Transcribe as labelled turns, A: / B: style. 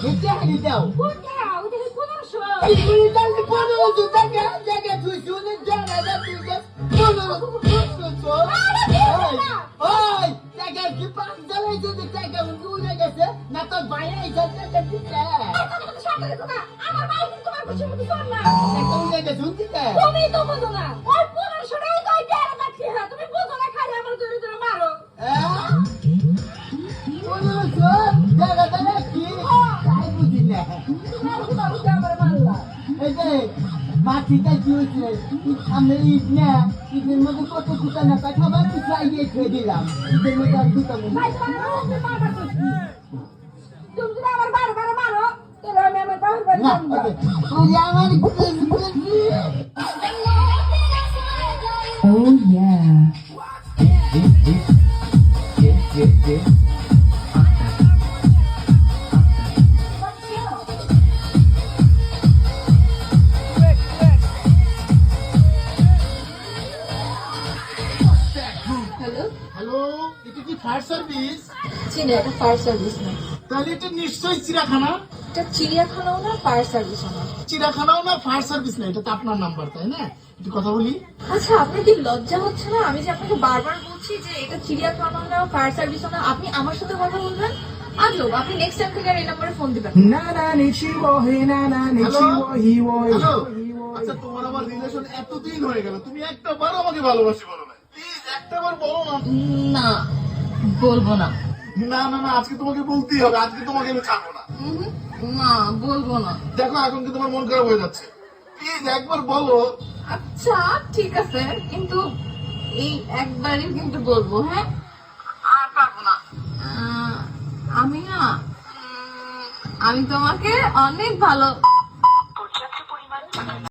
A: হেঁটে হারিয়ে দাও
B: কোনটা ওটা 1500
A: এই তাহলে 1500 টাকা জায়গা তুই শুনে জানা যা তুই 1500 ওই টাকা কি পাঁচ জ্বালাই যদি টাকা উড়ে গেছে না তো বাইরে এসে টাকা দিতে
B: আমার ভাই কিন্তু তোমার খুশি মতো কর না
A: টাকা উড়ে গেছে শুনতে
B: তুমি তো বুঝো না ওই 1500 টাকা তো এই টাকা রাখছি হ্যাঁ তুমি বুঝো না খালি আমার জোরে জোরে মারো
A: মাটিটা কি হয়েছে সামনে ইট না ইটের মধ্যে কত কুটা না পাই খাবার কিছু আইডিয়া খেয়ে দিলাম ইটের মধ্যে আর দুটা
B: ভাই তুমি মারবা তুমি যদি আমার বারবার মারো তাহলে আমি আমার বাবার বাড়ি
A: না
B: যাব
A: তুই আমার
C: Oh yeah.
B: হ্যালো
D: হ্যালো, এটা কি ফায়ার সার্ভিস?
B: চিনি এটা ফায়ার সার্ভিস না
D: তাহলে এটা নিশ্চয়ই চিড়িয়াখানা।
B: এটা চিড়িয়াখানাও না ফায়ার সার্ভিসও না
D: চিড়িয়াখানাও না, ফায়ার সার্ভিস না। এটা তো আপনার নাম্বার, তাই না? একটু কথা বলি।
B: আচ্ছা আপনার কি লজ্জা হচ্ছে না আমি যে আপনাকে বারবার বলছি যে এটা চিড়িয়াখানা না ফায়ার সার্ভিসও না আপনি আমার সাথে কথা বলবেন আজব আপনি নেক্সট টাইম থেকে আর এই নম্বরে ফোন দিবেন
D: হ্যালো, আচ্ছা তোমার আমার রিলেশন এতদিন হয়ে গেল, তুমি একটা বার আমাকে ভালোবাসি বলো না, প্লিজ একটা বার বলো না।
B: না বলবো না
D: না না না, আজকে তোমাকে বলতেই হবে, আজকে তোমাকে আমি ছাড়বো না।
B: না বলবো না
D: দেখো এখন কি তোমার মন খারাপ হয়ে যাচ্ছে, প্লিজ একবার বলো।
B: আচ্ছা ঠিক আছে কিন্তু এই একবারই কিন্তু বলবো হ্যাঁ আর পারবো না আমি না আমি তোমাকে অনেক ভালো